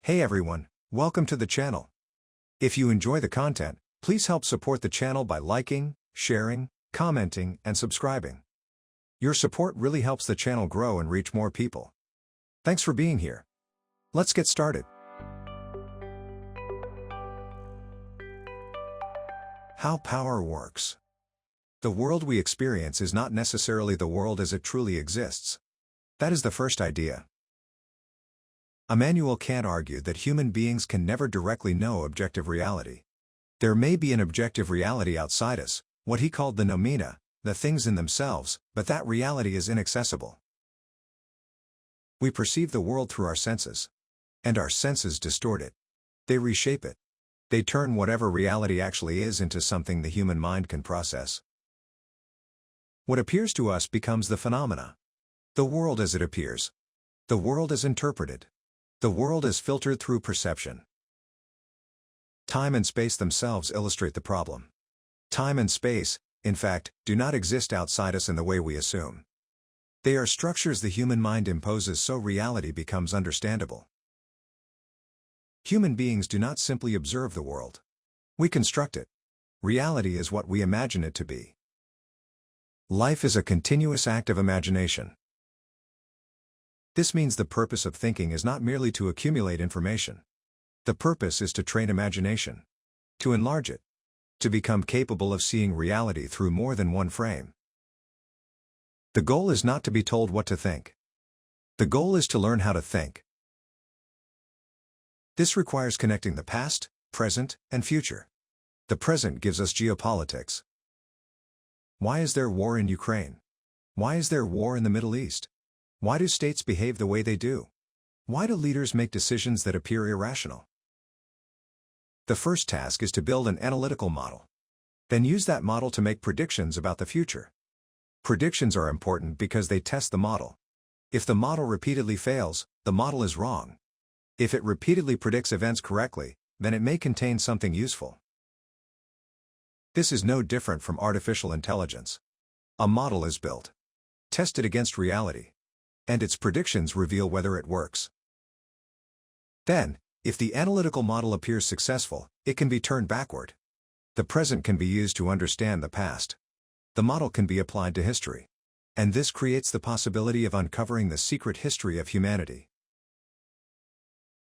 Hey everyone, welcome to the channel. If you enjoy the content, please help support the channel by liking, sharing, commenting, and subscribing. Your support really helps the channel grow and reach more people. Thanks for being here. Let's get started. How power works. The world we experience is not necessarily the world as it truly exists. That is the first idea. Immanuel Kant argued that human beings can never directly know objective reality. There may be an objective reality outside us, what he called the noumena, the things in themselves, but that reality is inaccessible. We perceive the world through our senses. And our senses distort it. They reshape it. They turn whatever reality actually is into something the human mind can process. What appears to us becomes the phenomena. The world as it appears. The world as interpreted. The world is filtered through perception. Time and space themselves illustrate the problem. Time and space, in fact, do not exist outside us in the way we assume. They are structures the human mind imposes so reality becomes understandable. Human beings do not simply observe the world. We construct it. Reality is what we imagine it to be. Life is a continuous act of imagination. This means the purpose of thinking is not merely to accumulate information. The purpose is to train imagination, to enlarge it, to become capable of seeing reality through more than one frame. The goal is not to be told what to think. The goal is to learn how to think. This requires connecting the past, present, and future. The present gives us geopolitics. Why is there war in Ukraine? Why is there war in the Middle East? Why do states behave the way they do? Why do leaders make decisions that appear irrational? The first task is to build an analytical model. Then use that model to make predictions about the future. Predictions are important because they test the model. If the model repeatedly fails, the model is wrong. If it repeatedly predicts events correctly, then it may contain something useful. This is no different from artificial intelligence. A model is built, tested against reality, and its predictions reveal whether it works. Then, if the analytical model appears successful, it can be turned backward. The present can be used to understand the past. The model can be applied to history. And this creates the possibility of uncovering the secret history of humanity.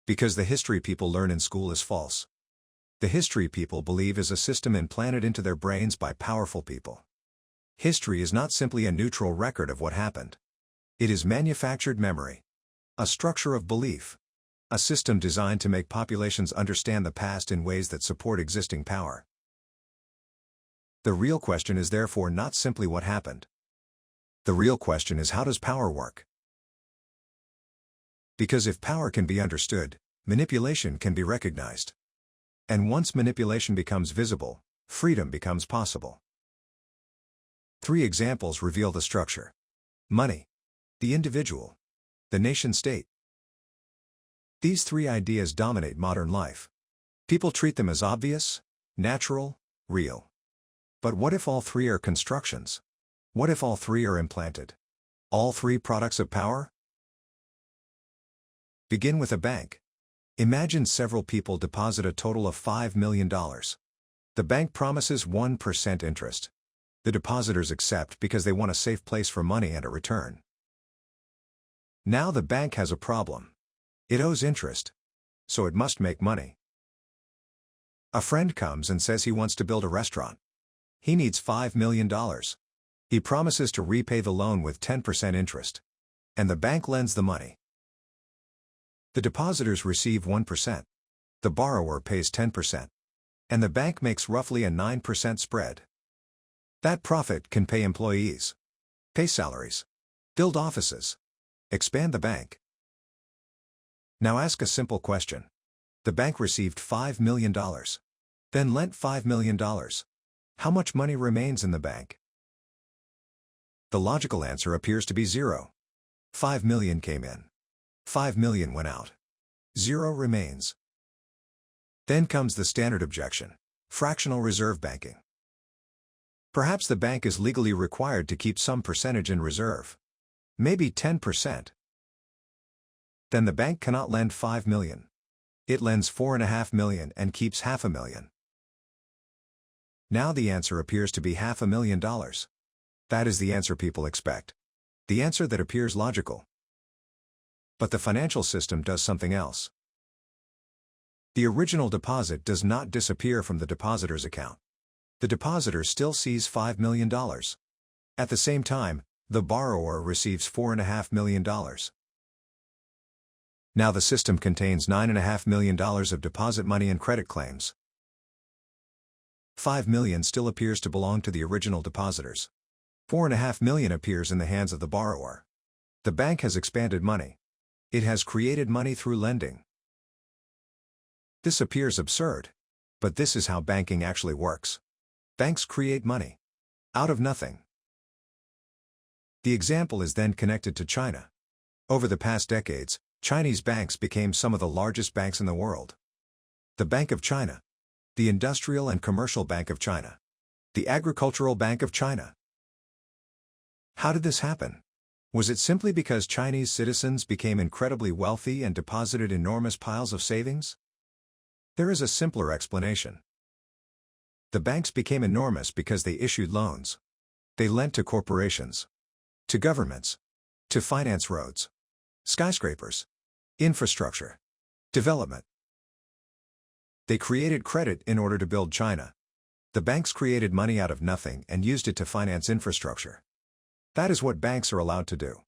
Because the history people learn in school is false. The history people believe is a system implanted into their brains by powerful people. History is not simply a neutral record of what happened. It is manufactured memory. A structure of belief. A system designed to make populations understand the past in ways that support existing power. The real question is therefore not simply what happened. The real question is, how does power work? Because if power can be understood, manipulation can be recognized. And once manipulation becomes visible, freedom becomes possible. 3 examples reveal the structure. Money, the individual, the nation-state. These 3 ideas dominate modern life. People treat them as obvious, natural, real. But what if all 3 are constructions? What if all 3 are implanted? All 3 products of power? Begin with a bank. Imagine several people deposit a total of $5 million. The bank promises 1% interest. The depositors accept because they want a safe place for money and a return. Now the bank has a problem. It owes interest. So it must make money. A friend comes and says he wants to build a restaurant. He needs $5 million. He promises to repay the loan with 10% interest. And the bank lends the money. The depositors receive 1%. The borrower pays 10%. And the bank makes roughly a 9% spread. That profit can pay employees, pay salaries, build offices, expand the bank. Now ask a simple question. The bank received $5 million. Then lent $5 million. How much money remains in the bank? The logical answer appears to be 0. 5 million came in. 5 million went out. 0 remains. Then comes the standard objection: fractional reserve banking. Perhaps the bank is legally required to keep some percentage in reserve. Maybe 10%. Then the bank cannot lend $5 million. It lends 4.5 million and keeps $500,000. Now the answer appears to be $500,000. That is the answer people expect. The answer that appears logical. But the financial system does something else. The original deposit does not disappear from the depositor's account. The depositor still sees $5 million. At the same time, the borrower receives $4.5 million. Now the system contains $9.5 million of deposit money and credit claims. $5 million still appears to belong to the original depositors. $4.5 million appears in the hands of the borrower. The bank has expanded money. It has created money through lending. This appears absurd. But this is how banking actually works. Banks create money. Out of nothing. The example is then connected to China. Over the past decades, Chinese banks became some of the largest banks in the world. The Bank of China. The Industrial and Commercial Bank of China. The Agricultural Bank of China. How did this happen? Was it simply because Chinese citizens became incredibly wealthy and deposited enormous piles of savings? There is a simpler explanation. The banks became enormous because they issued loans. They lent to corporations, to governments, to finance roads, skyscrapers, infrastructure, development. They created credit in order to build China. The banks created money out of nothing and used it to finance infrastructure. That is what banks are allowed to do.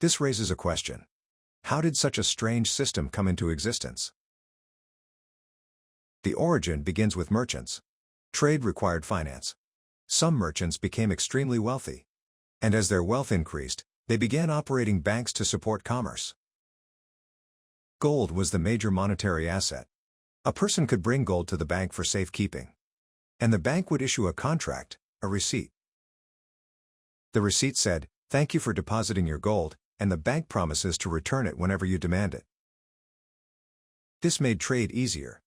This raises a question. How did such a strange system come into existence? The origin begins with merchants. Trade required finance. Some merchants became extremely wealthy. And as their wealth increased, they began operating banks to support commerce. Gold was the major monetary asset. A person could bring gold to the bank for safekeeping. And the bank would issue a contract, a receipt. The receipt said, "Thank you for depositing your gold," and the bank promises to return it whenever you demand it. This made trade easier.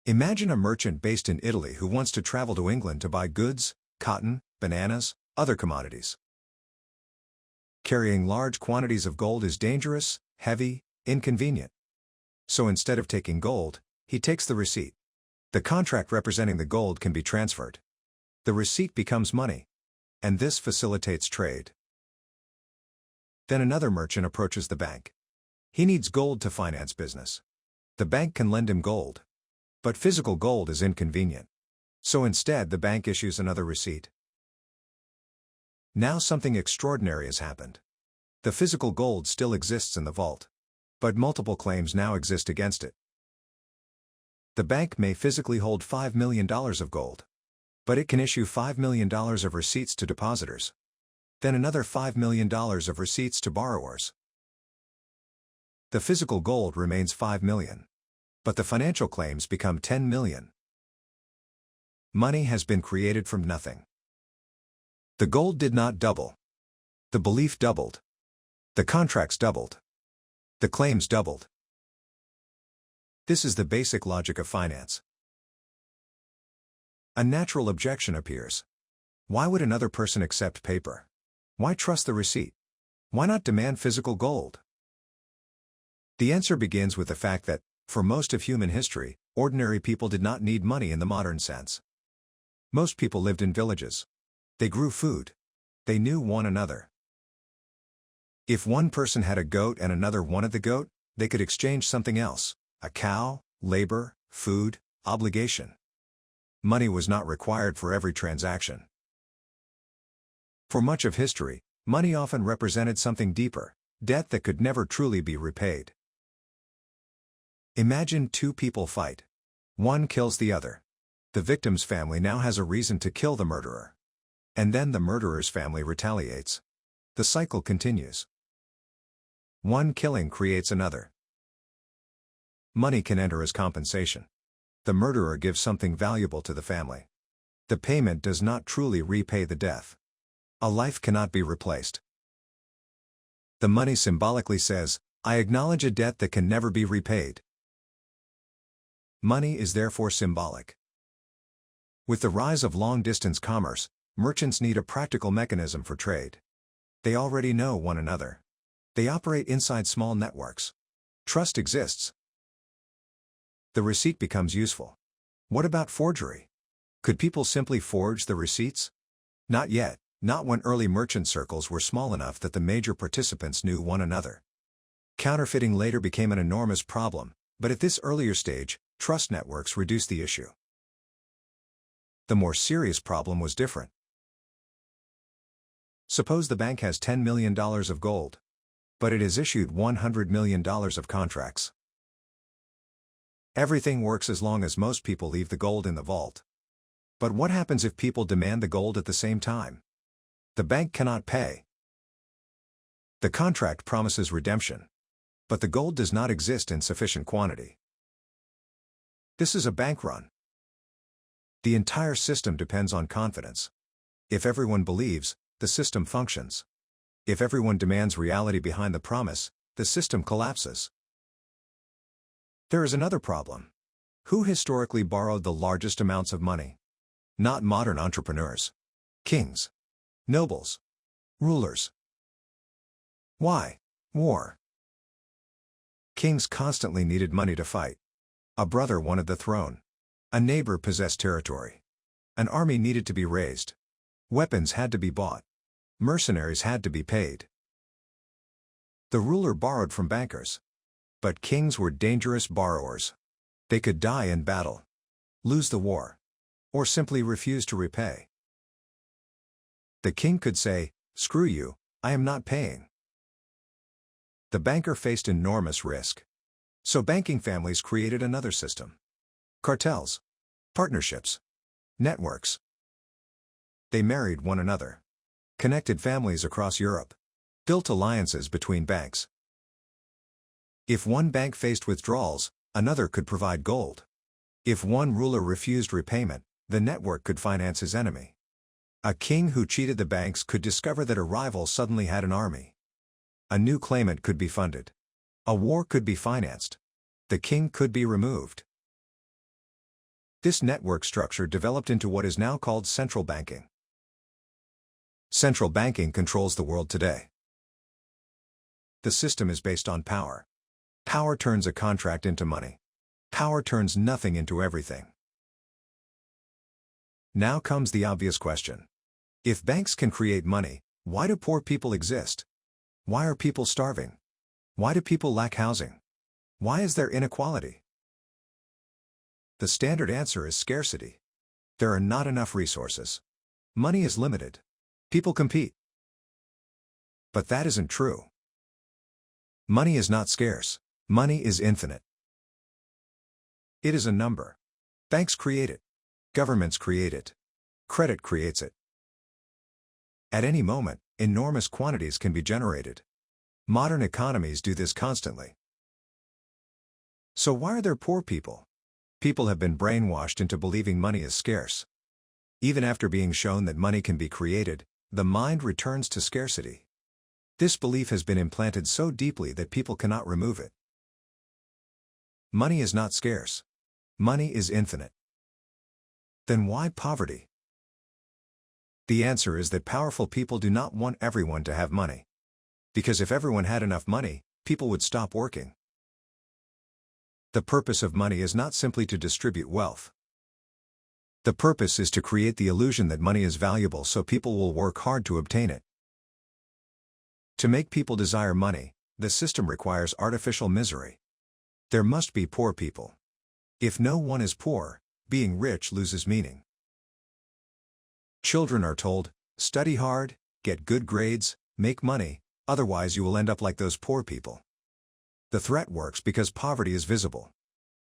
Imagine a merchant based in Italy who wants to travel to England to buy goods, cotton, bananas, other commodities. Carrying large quantities of gold is dangerous, heavy, inconvenient. So instead of taking gold, he takes the receipt. The contract representing the gold can be transferred. The receipt becomes money. And this facilitates trade. Then another merchant approaches the bank. He needs gold to finance business. The bank can lend him gold. But physical gold is inconvenient. So instead the bank issues another receipt. Now something extraordinary has happened. The physical gold still exists in the vault. But multiple claims now exist against it. The bank may physically hold $5 million of gold. But it can issue $5 million of receipts to depositors. Then another $5 million of receipts to borrowers. The physical gold remains $5 million. But the financial claims become $10 million. Money has been created from nothing. The gold did not double. The belief doubled. The contracts doubled. The claims doubled. This is the basic logic of finance. A natural objection appears. Why would another person accept paper? Why trust the receipt? Why not demand physical gold? The answer begins with the fact that, for most of human history, ordinary people did not need money in the modern sense. Most people lived in villages. They grew food. They knew one another. If one person had a goat and another wanted the goat, they could exchange something else: a cow, labor, food, obligation. Money was not required for every transaction. For much of history, money often represented something deeper, debt that could never truly be repaid. Imagine two people fight. One kills the other. The victim's family now has a reason to kill the murderer. And then the murderer's family retaliates. The cycle continues. One killing creates another. Money can enter as compensation. The murderer gives something valuable to the family. The payment does not truly repay the death. A life cannot be replaced. The money symbolically says, "I acknowledge a debt that can never be repaid." Money is therefore symbolic. With the rise of long-distance commerce, merchants need a practical mechanism for trade. They already know one another. They operate inside small networks. Trust exists. The receipt becomes useful. What about forgery? Could people simply forge the receipts? Not yet, not when early merchant circles were small enough that the major participants knew one another. Counterfeiting later became an enormous problem, but at this earlier stage, trust networks reduced the issue. The more serious problem was different. Suppose the bank has $10 million of gold, but it has issued $100 million of contracts. Everything works as long as most people leave the gold in the vault. But what happens if people demand the gold at the same time? The bank cannot pay. The contract promises redemption, but the gold does not exist in sufficient quantity. This is a bank run. The entire system depends on confidence. If everyone believes, the system functions. If everyone demands reality behind the promise, the system collapses. There is another problem. Who historically borrowed the largest amounts of money? Not modern entrepreneurs. Kings. Nobles. Rulers. Why? War. Kings constantly needed money to fight. A brother wanted the throne. A neighbor possessed territory. An army needed to be raised. Weapons had to be bought. Mercenaries had to be paid. The ruler borrowed from bankers. But kings were dangerous borrowers. They could die in battle, lose the war, or simply refuse to repay. The king could say, "Screw you, I am not paying." The banker faced enormous risk. So banking families created another system. Cartels. Partnerships. Networks. They married one another. Connected families across Europe. Built alliances between banks. If one bank faced withdrawals, another could provide gold. If one ruler refused repayment, the network could finance his enemy. A king who cheated the banks could discover that a rival suddenly had an army. A new claimant could be funded. A war could be financed. The king could be removed. This network structure developed into what is now called central banking. Central banking controls the world today. The system is based on power. Power turns a contract into money. Power turns nothing into everything. Now comes the obvious question. If banks can create money, why do poor people exist? Why are people starving? Why do people lack housing? Why is there inequality? The standard answer is scarcity. There are not enough resources. Money is limited. People compete. But that isn't true. Money is not scarce. Money is infinite. It is a number. Banks create it. Governments create it. Credit creates it. At any moment, enormous quantities can be generated. Modern economies do this constantly. So why are there poor people? People have been brainwashed into believing money is scarce. Even after being shown that money can be created, the mind returns to scarcity. This belief has been implanted so deeply that people cannot remove it. Money is not scarce. Money is infinite. Then why poverty? The answer is that powerful people do not want everyone to have money. Because if everyone had enough money, people would stop working. The purpose of money is not simply to distribute wealth. The purpose is to create the illusion that money is valuable so people will work hard to obtain it. To make people desire money, the system requires artificial misery. There must be poor people. If no one is poor, being rich loses meaning. Children are told, study hard, get good grades, make money, otherwise you will end up like those poor people. The threat works because poverty is visible.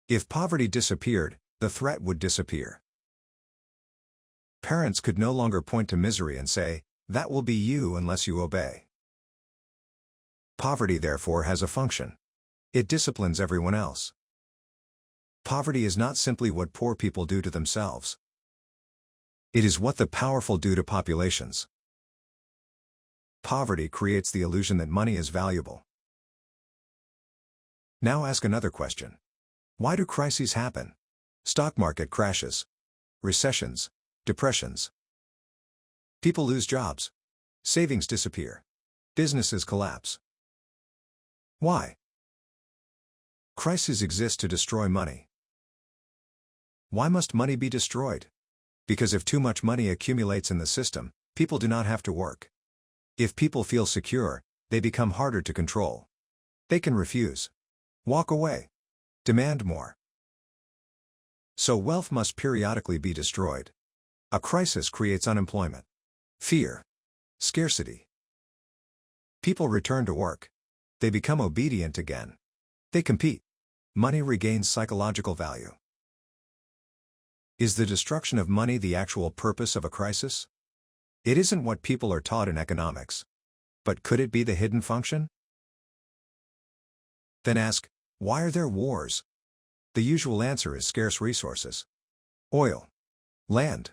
If poverty disappeared, the threat would disappear. Parents could no longer point to misery and say, "That will be you unless you obey." Poverty therefore has a function. It disciplines everyone else. Poverty is not simply what poor people do to themselves. It is what the powerful do to populations. Poverty creates the illusion that money is valuable. Now ask another question. Why do crises happen? Stock market crashes. Recessions. Depressions. People lose jobs. Savings disappear. Businesses collapse. Why? Crises exist to destroy money. Why must money be destroyed? Because if too much money accumulates in the system, people do not have to work. If people feel secure, they become harder to control. They can refuse, walk away, demand more. So wealth must periodically be destroyed. A crisis creates unemployment, fear, scarcity. People return to work. They become obedient again. They compete. Money regains psychological value. Is the destruction of money the actual purpose of a crisis? It isn't what people are taught in economics. But could it be the hidden function? Then ask, why are there wars? The usual answer is scarce resources. Oil, land,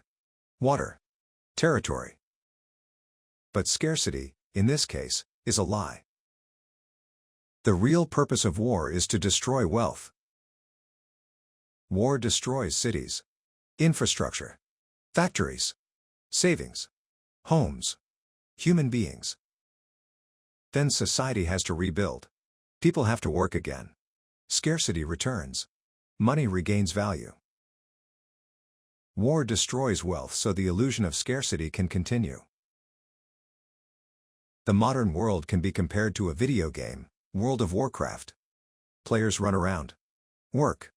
water, territory. But scarcity, in this case, is a lie. The real purpose of war is to destroy wealth. War destroys cities, infrastructure, factories, savings, homes, human beings. Then society has to rebuild. People have to work again. Scarcity returns. Money regains value. War destroys wealth so the illusion of scarcity can continue. The modern world can be compared to a video game, World of Warcraft. Players run around, work,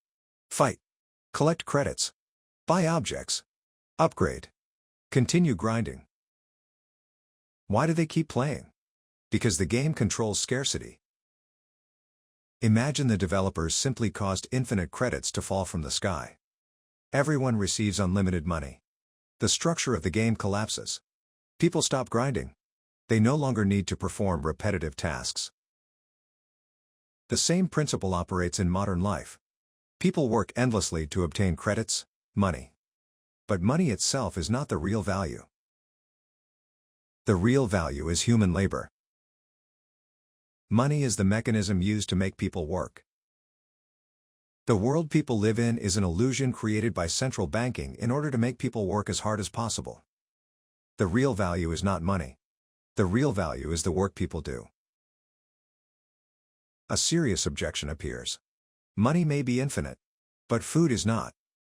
fight, collect credits, buy objects, upgrade, continue grinding. Why do they keep playing? Because the game controls scarcity. Imagine the developers simply caused infinite credits to fall from the sky. Everyone receives unlimited money. The structure of the game collapses. People stop grinding. They no longer need to perform repetitive tasks. The same principle operates in modern life. People work endlessly to obtain credits, money. But money itself is not the real value. The real value is human labor. Money is the mechanism used to make people work. The world people live in is an illusion created by central banking in order to make people work as hard as possible. The real value is not money. The real value is the work people do. A serious objection appears. Money may be infinite, but food is not.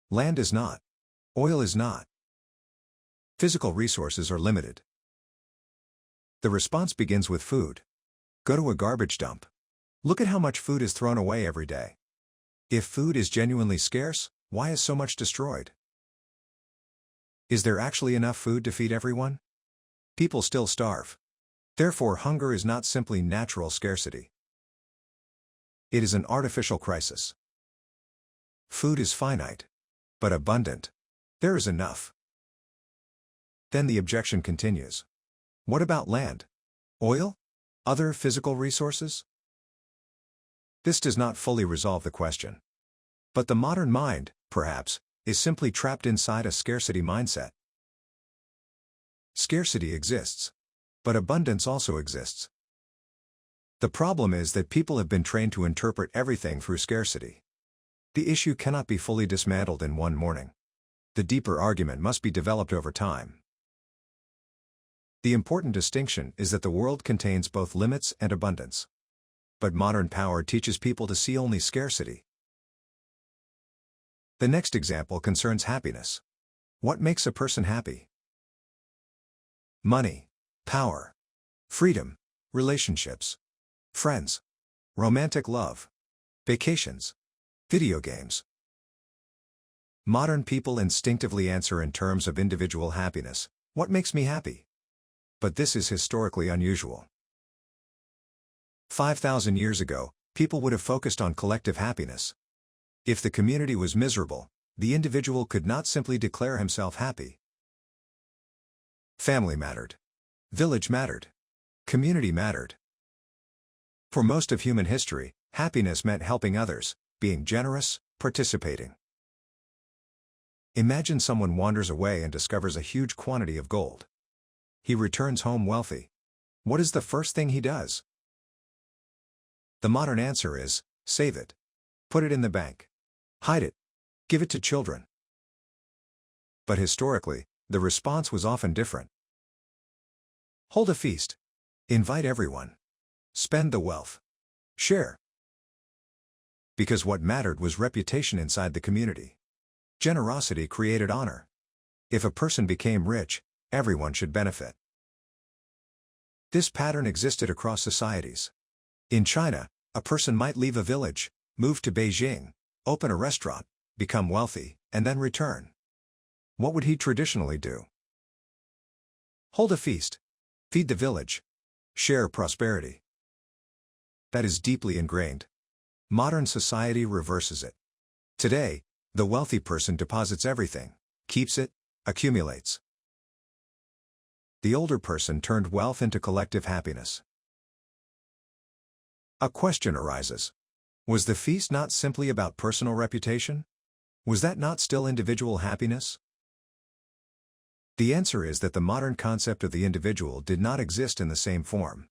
Land is not. Oil is not. Physical resources are limited. The response begins with food. Go to a garbage dump. Look at how much food is thrown away every day. If food is genuinely scarce, why is so much destroyed? Is there actually enough food to feed everyone? People still starve. Therefore, hunger is not simply natural scarcity. It is an artificial crisis. Food is finite, but abundant. There is enough. Then the objection continues. What about land? Oil? Other physical resources? This does not fully resolve the question. But the modern mind, perhaps, is simply trapped inside a scarcity mindset. Scarcity exists. But abundance also exists. The problem is that people have been trained to interpret everything through scarcity. The issue cannot be fully dismantled in one morning. The deeper argument must be developed over time. The important distinction is that the world contains both limits and abundance. But modern power teaches people to see only scarcity. The next example concerns happiness. What makes a person happy? Money, power, freedom, relationships, friends, romantic love, vacations, video games. Modern people instinctively answer in terms of individual happiness. What makes me happy? But this is historically unusual. 5,000 years ago, people would have focused on collective happiness. If the community was miserable, the individual could not simply declare himself happy. Family mattered. Village mattered. Community mattered. For most of human history, happiness meant helping others, being generous, participating. Imagine someone wanders away and discovers a huge quantity of gold. He returns home wealthy. What is the first thing he does? The modern answer is, save it. Put it in the bank. Hide it. Give it to children. But historically, the response was often different. Hold a feast. Invite everyone. Spend the wealth. Share. Because what mattered was reputation inside the community. Generosity created honor. If a person became rich, everyone should benefit. This pattern existed across societies. In China, a person might leave a village, move to Beijing, open a restaurant, become wealthy, and then return. What would he traditionally do? Hold a feast. Feed the village. Share prosperity. That is deeply ingrained. Modern society reverses it. Today, the wealthy person deposits everything, keeps it, accumulates. The older person turned wealth into collective happiness. A question arises. Was the feast not simply about personal reputation? Was that not still individual happiness? The answer is that the modern concept of the individual did not exist in the same form.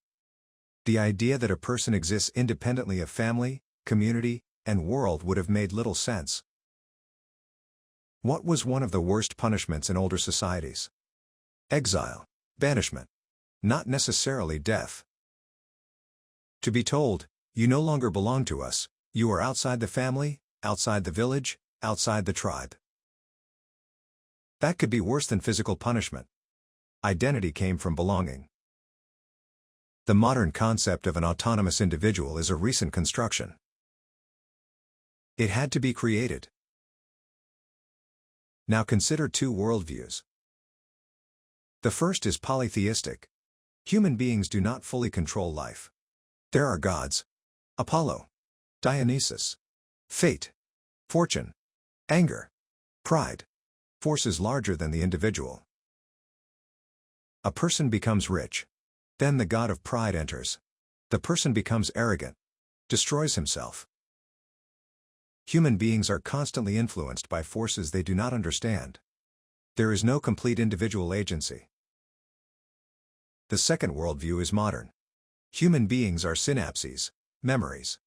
The idea that a person exists independently of family, community, and world would have made little sense. What was one of the worst punishments in older societies? Exile, banishment. Not necessarily death. To be told, you no longer belong to us, you are outside the family, outside the village, outside the tribe. That could be worse than physical punishment. Identity came from belonging. The modern concept of an autonomous individual is a recent construction. It had to be created. Now consider two worldviews. The first is polytheistic. Human beings do not fully control life. There are gods: Apollo, Dionysus, fate, fortune, anger, pride, forces larger than the individual. A person becomes rich. Then the god of pride enters. The person becomes arrogant, destroys himself. Human beings are constantly influenced by forces they do not understand. There is no complete individual agency. The second worldview is modern. Human beings are synapses, memories.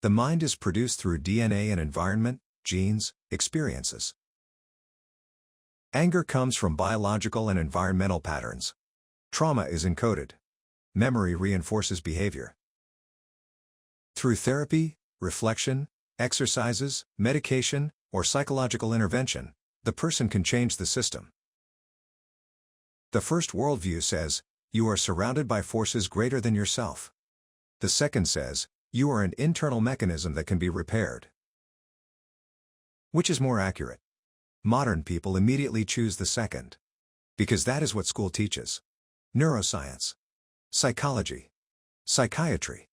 The mind is produced through DNA and environment, genes, experiences. Anger comes from biological and environmental patterns. Trauma is encoded. Memory reinforces behavior. Through therapy, reflection, exercises, medication, or psychological intervention, the person can change the system. The first worldview says, you are surrounded by forces greater than yourself. The second says, you are an internal mechanism that can be repaired. Which is more accurate? Modern people immediately choose the second. Because that is what school teaches. Neuroscience, psychology, psychiatry,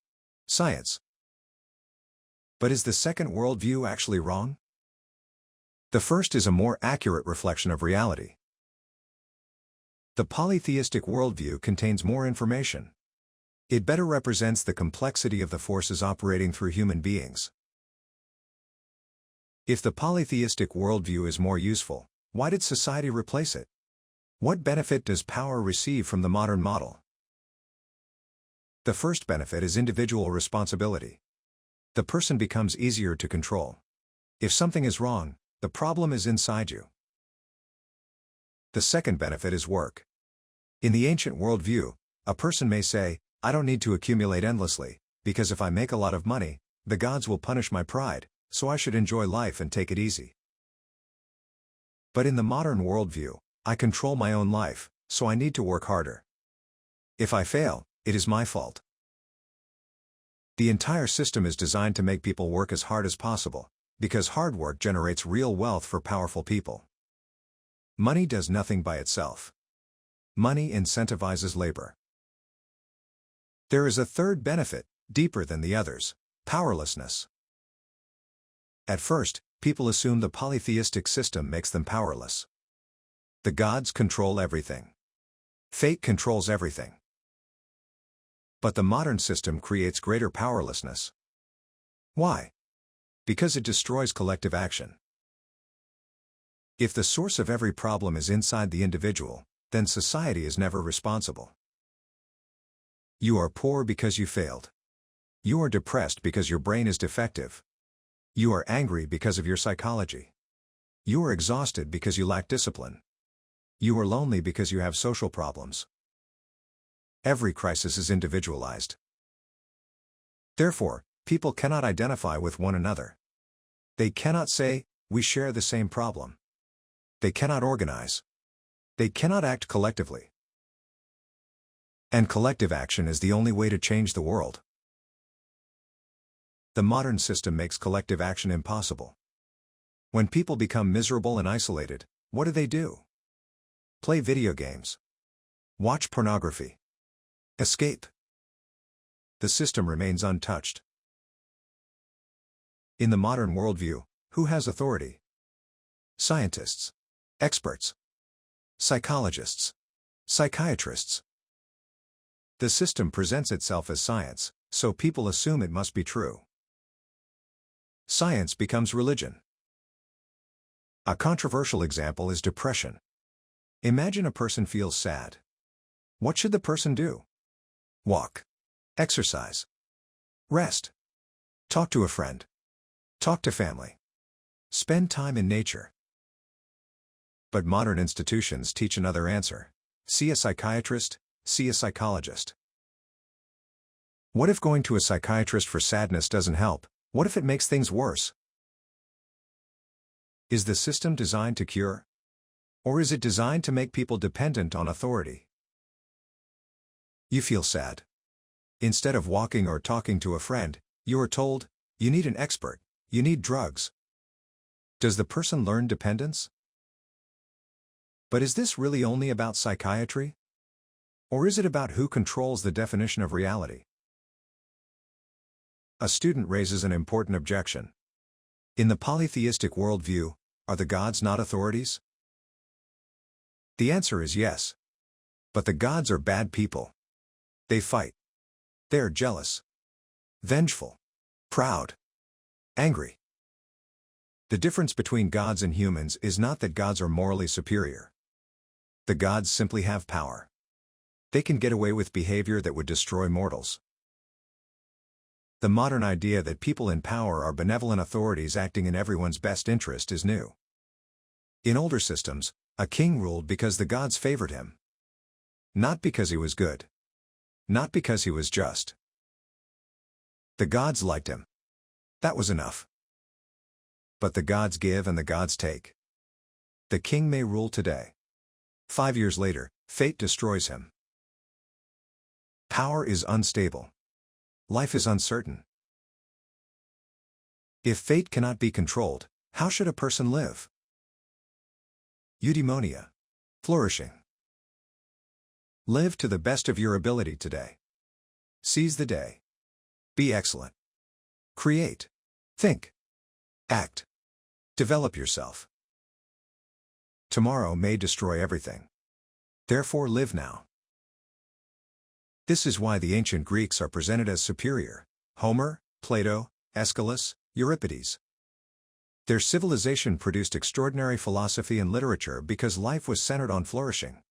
science. But is the second worldview actually wrong? The first is a more accurate reflection of reality. The polytheistic worldview contains more information. It better represents the complexity of the forces operating through human beings. If the polytheistic worldview is more useful, why did society replace it? What benefit does power receive from the modern model? The first benefit is individual responsibility. The person becomes easier to control. If something is wrong, the problem is inside you. The second benefit is work. In the ancient worldview, a person may say, I don't need to accumulate endlessly, because if I make a lot of money, the gods will punish my pride, so I should enjoy life and take it easy. But in the modern worldview, I control my own life, so I need to work harder. If I fail, it is my fault. The entire system is designed to make people work as hard as possible, because hard work generates real wealth for powerful people. Money does nothing by itself. Money incentivizes labor. There is a third benefit, deeper than the others: powerlessness. At first, people assume the polytheistic system makes them powerless. The gods control everything. Fate controls everything. But the modern system creates greater powerlessness. Why? Because it destroys collective action. If the source of every problem is inside the individual, then society is never responsible. You are poor because you failed. You are depressed because your brain is defective. You are angry because of your psychology. You are exhausted because you lack discipline. You are lonely because you have social problems. Every crisis is individualized. Therefore, people cannot identify with one another. They cannot say, we share the same problem. They cannot organize. They cannot act collectively. And collective action is the only way to change the world. The modern system makes collective action impossible. When people become miserable and isolated, what do? Play video games. Watch pornography. Escape. The system remains untouched. In the modern worldview, who has authority? Scientists. Experts. Psychologists. Psychiatrists. The system presents itself as science, so people assume it must be true. Science becomes religion. A controversial example is depression. Imagine a person feels sad. What should the person do? Walk. Exercise. Rest. Talk to a friend. Talk to family. Spend time in nature. But modern institutions teach another answer. See a psychiatrist, see a psychologist. What if going to a psychiatrist for sadness doesn't help? What if it makes things worse? Is the system designed to cure? Or is it designed to make people dependent on authority? You feel sad. Instead of walking or talking to a friend, you are told, you need an expert, you need drugs. Does the person learn dependence? But is this really only about psychiatry? Or is it about who controls the definition of reality? A student raises an important objection. In the polytheistic worldview, are the gods not authorities? The answer is yes. But the gods are bad people. They fight. They are jealous, vengeful, proud, angry. The difference between gods and humans is not that gods are morally superior. The gods simply have power. They can get away with behavior that would destroy mortals. The modern idea that people in power are benevolent authorities acting in everyone's best interest is new. In older systems, a king ruled because the gods favored him. Not because he was good. Not because he was just. The gods liked him. That was enough. But the gods give and the gods take. The king may rule today. 5 years later, fate destroys him. Power is unstable. Life is uncertain. If fate cannot be controlled, how should a person live? Eudaimonia. Flourishing. Live to the best of your ability today. Seize the day. Be excellent. Create. Think. Act. Develop yourself. Tomorrow may destroy everything. Therefore live now. This is why the ancient Greeks are presented as superior. Homer, Plato, Aeschylus, Euripides. Their civilization produced extraordinary philosophy and literature because life was centered on flourishing.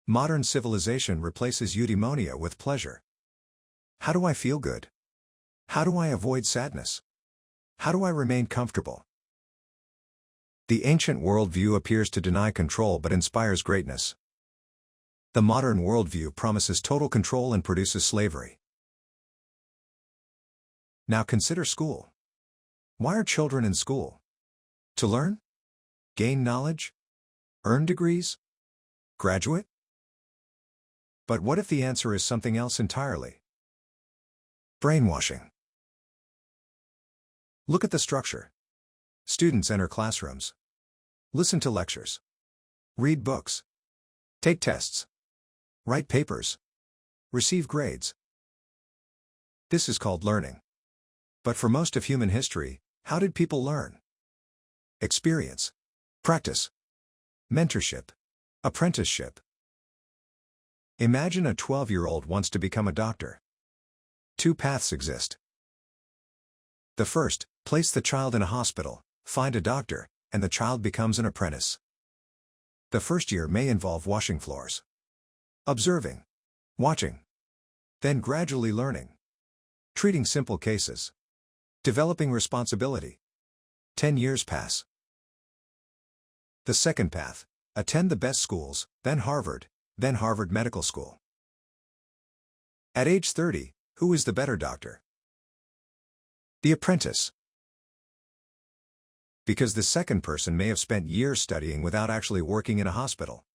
Modern civilization replaces eudaimonia with pleasure. How do I feel good? How do I avoid sadness? How do I remain comfortable? The ancient worldview appears to deny control but inspires greatness. The modern worldview promises total control and produces slavery. Now consider school. Why are children in school? To learn? Gain knowledge? Earn degrees? Graduate? But what if the answer is something else entirely? Brainwashing. Look at the structure. Students enter classrooms. Listen to lectures. Read books. Take tests. Write papers. Receive grades. This is called learning. But for most of human history, how did people learn? Experience. Practice. Mentorship. Apprenticeship. Imagine a 12-year-old wants to become a doctor. 2 paths exist. The first, place the child in a hospital, find a doctor, and the child becomes an apprentice. The first year may involve washing floors. Observing. Watching. Then gradually learning. Treating simple cases. Developing responsibility. 10 years pass. The second path, attend the best schools, then Harvard Medical School. At age 30, who is the better doctor? The apprentice. Because the second person may have spent years studying without actually working in a hospital.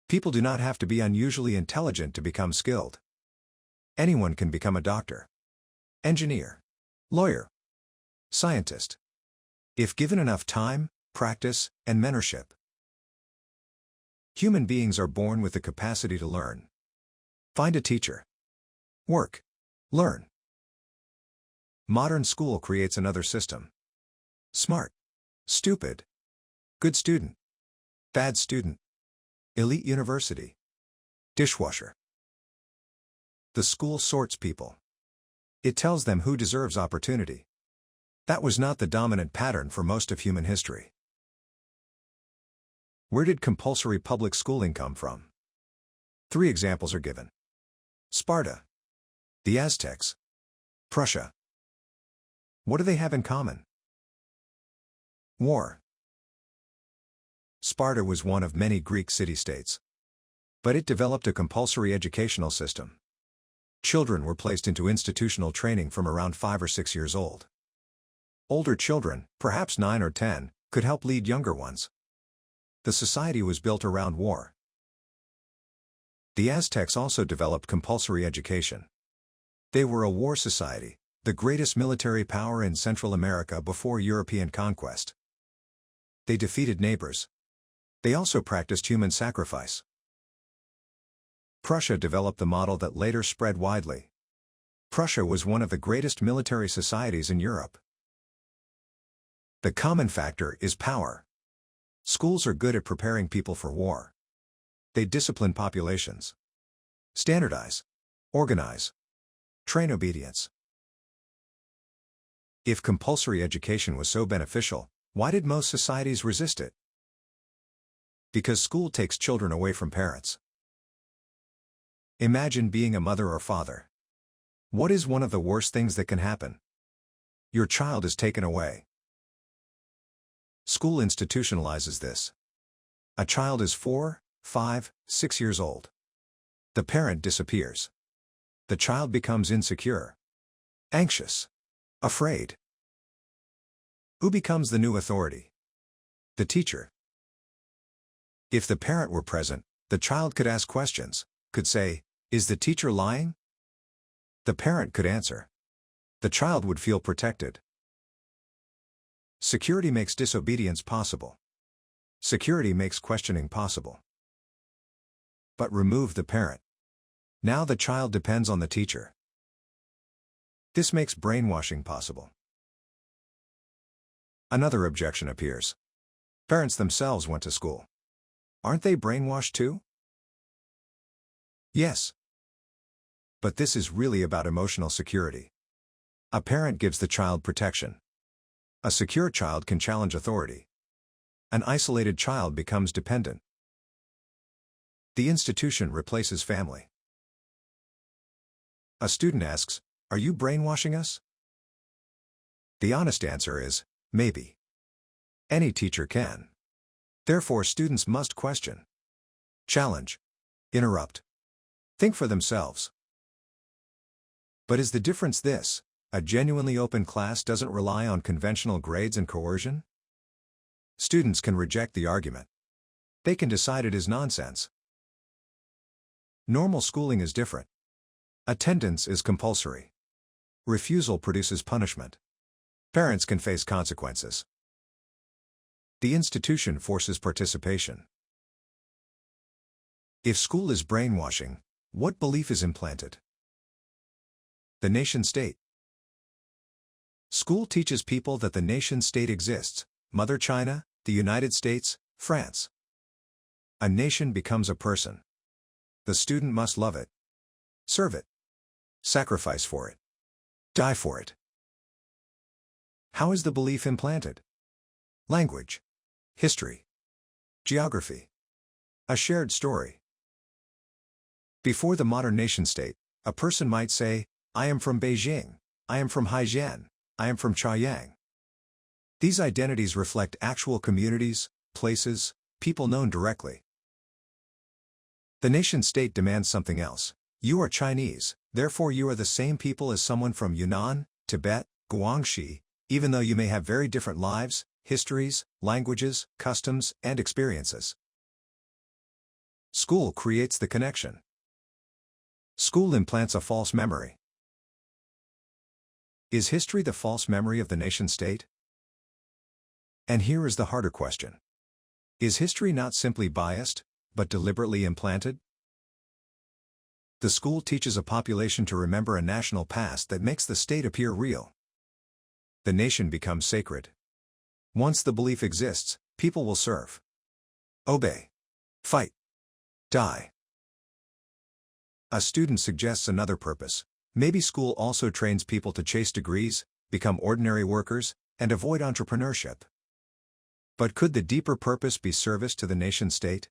People do not have to be unusually intelligent to become skilled. Anyone can become a doctor, engineer, lawyer, scientist, if given enough time, practice, and mentorship. Human beings are born with the capacity to learn. Find a teacher. Work. Learn. Modern school creates another system. Smart. Stupid. Good student. Bad student. Elite university. Dishwasher. The school sorts people. It tells them who deserves opportunity. That was not the dominant pattern for most of human history. Where did compulsory public schooling come from? 3 examples are given. Sparta. The Aztecs. Prussia. What do they have in common? War. Sparta was one of many Greek city-states. But it developed a compulsory educational system. Children were placed into institutional training from around 5 or 6 years old. Older children, perhaps 9 or 10, could help lead younger ones. The society was built around war. The Aztecs also developed compulsory education. They were a war society, the greatest military power in Central America before European conquest. They defeated neighbors. They also practiced human sacrifice. Prussia developed the model that later spread widely. Prussia was one of the greatest military societies in Europe. The common factor is power. Schools are good at preparing people for war. They discipline populations. Standardize. Organize. Train obedience. If compulsory education was so beneficial, why did most societies resist it? Because school takes children away from parents. Imagine being a mother or father. What is one of the worst things that can happen? Your child is taken away. School institutionalizes this. A child is 4, 5, 6 years old. The parent disappears. The child becomes insecure, anxious, afraid. Who becomes the new authority? The teacher. If the parent were present, the child could ask questions, could say, "Is the teacher lying?" The parent could answer. The child would feel protected. Security makes disobedience possible. Security makes questioning possible. But remove the parent. Now the child depends on the teacher. This makes brainwashing possible. Another objection appears. Parents themselves went to school. Aren't they brainwashed too? Yes. But this is really about emotional security. A parent gives the child protection. A secure child can challenge authority. An isolated child becomes dependent. The institution replaces family. A student asks, "Are you brainwashing us?" The honest answer is, maybe. Any teacher can. Therefore, students must question, challenge, interrupt, think for themselves. But is the difference this? A genuinely open class doesn't rely on conventional grades and coercion? Students can reject the argument. They can decide it is nonsense. Normal schooling is different. Attendance is compulsory. Refusal produces punishment. Parents can face consequences. The institution forces participation. If school is brainwashing, what belief is implanted? The nation-state. School teaches people that the nation-state exists, Mother China, the United States, France. A nation becomes a person. The student must love it, serve it, sacrifice for it, die for it. How is the belief implanted? Language, history, geography, a shared story. Before the modern nation-state, a person might say, "I am from Beijing, I am from Haijian, I am from Chaoyang." These identities reflect actual communities, places, people known directly. The nation-state demands something else. You are Chinese, therefore you are the same people as someone from Yunnan, Tibet, Guangxi, even though you may have very different lives, histories, languages, customs, and experiences. School creates the connection. School implants a false memory. Is history the false memory of the nation-state? And here is the harder question. Is history not simply biased, but deliberately implanted? The school teaches a population to remember a national past that makes the state appear real. The nation becomes sacred. Once the belief exists, people will serve, obey, fight, die. A student suggests another purpose. Maybe school also trains people to chase degrees, become ordinary workers, and avoid entrepreneurship. But could the deeper purpose be service to the nation-state?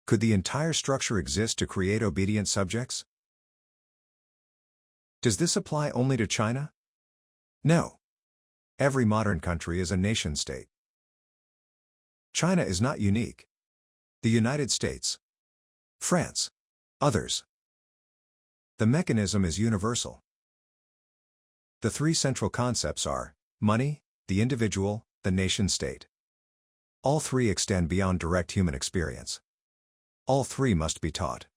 Could the entire structure exist to create obedient subjects? Does this apply only to China? No. Every modern country is a nation-state. China is not unique. The United States, France, others. The mechanism is universal. The three central concepts are money, the individual, the nation-state. All three extend beyond direct human experience. All three must be taught.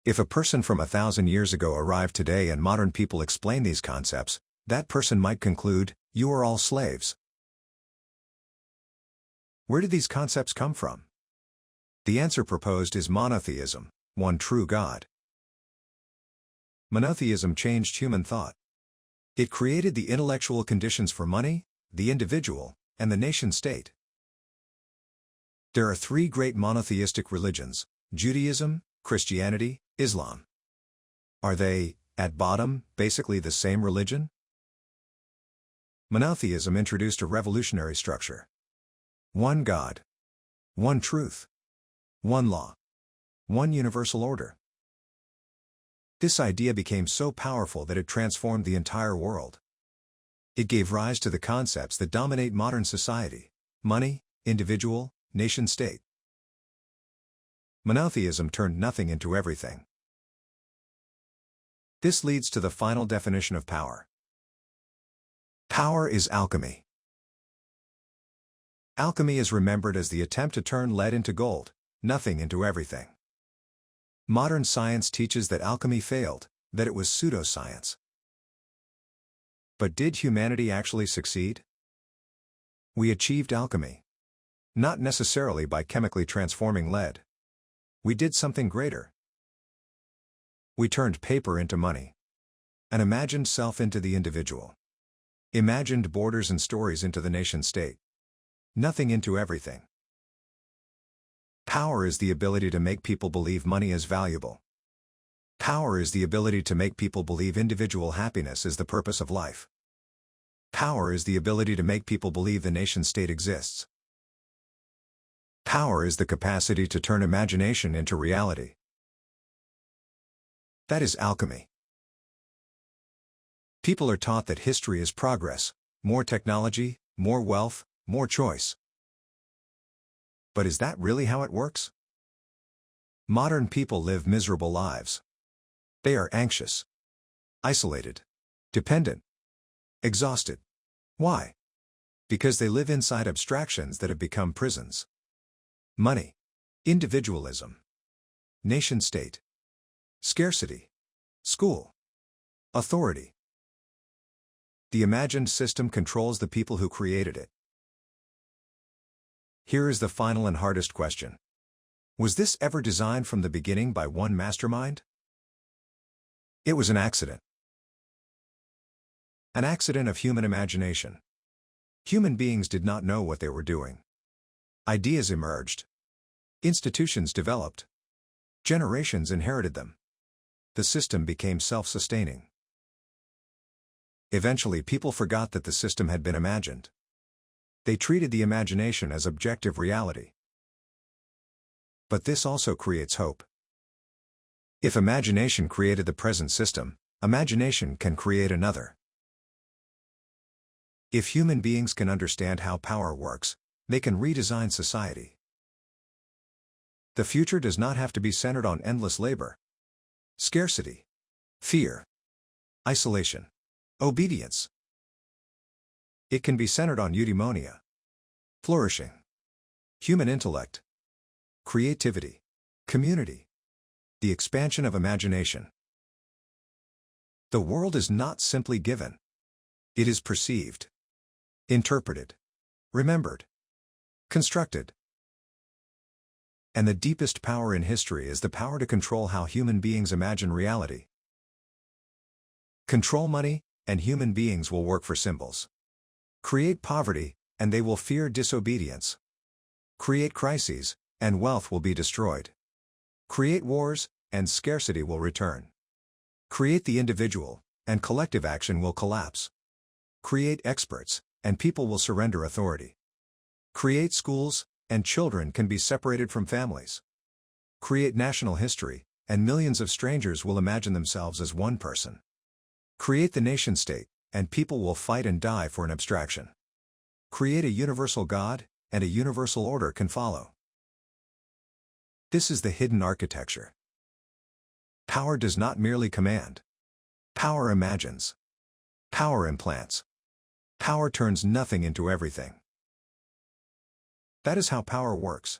If a person from 1,000 years ago arrived today and modern people explain these concepts, that person might conclude, "You are all slaves." Where did these concepts come from? The answer proposed is monotheism, one true God. Monotheism changed human thought. It created the intellectual conditions for money, the individual, and the nation-state. There are three great monotheistic religions: Judaism, Christianity, Islam. Are they, at bottom, basically the same religion? Monotheism introduced a revolutionary structure. One God. One truth. One law. One universal order. This idea became so powerful that it transformed the entire world. It gave rise to the concepts that dominate modern society: money, individual, nation-state. Monotheism turned nothing into everything. This leads to the final definition of power. Power is alchemy. Alchemy is remembered as the attempt to turn lead into gold, nothing into everything. Modern science teaches that alchemy failed, that it was pseudoscience. But did humanity actually succeed? We achieved alchemy. Not necessarily by chemically transforming lead. We did something greater. We turned paper into money. An imagined self into the individual. Imagined borders and stories into the nation-state. Nothing into everything. Power is the ability to make people believe money is valuable. Power is the ability to make people believe individual happiness is the purpose of life. Power is the ability to make people believe the nation-state exists. Power is the capacity to turn imagination into reality. That is alchemy. People are taught that history is progress, more technology, more wealth, more choice. But is that really how it works? Modern people live miserable lives. They are anxious, isolated, dependent, exhausted. Why? Because they live inside abstractions that have become prisons. Money, individualism, nation-state, scarcity, school, authority. The imagined system controls the people who created it. Here is the final and hardest question. Was this ever designed from the beginning by one mastermind? It was an accident. An accident of human imagination. Human beings did not know what they were doing. Ideas emerged. Institutions developed. Generations inherited them. The system became self-sustaining. Eventually, people forgot that the system had been imagined. They treated the imagination as objective reality. But this also creates hope. If imagination created the present system, imagination can create another. If human beings can understand how power works, they can redesign society. The future does not have to be centered on endless labor, scarcity, fear, isolation, obedience. It can be centered on eudaimonia, flourishing, human intellect, creativity, community, the expansion of imagination. The world is not simply given. It is perceived, interpreted, remembered, constructed. And the deepest power in history is the power to control how human beings imagine reality. Control money, and human beings will work for symbols. Create poverty, and they will fear disobedience. Create crises, and wealth will be destroyed. Create wars, and scarcity will return. Create the individual, and collective action will collapse. Create experts, and people will surrender authority. Create schools, and children can be separated from families. Create national history, and millions of strangers will imagine themselves as one person. Create the nation-state, and people will fight and die for an abstraction. Create a universal God, and a universal order can follow. This is the hidden architecture. Power does not merely command. Power imagines. Power implants. Power turns nothing into everything. That is how power works.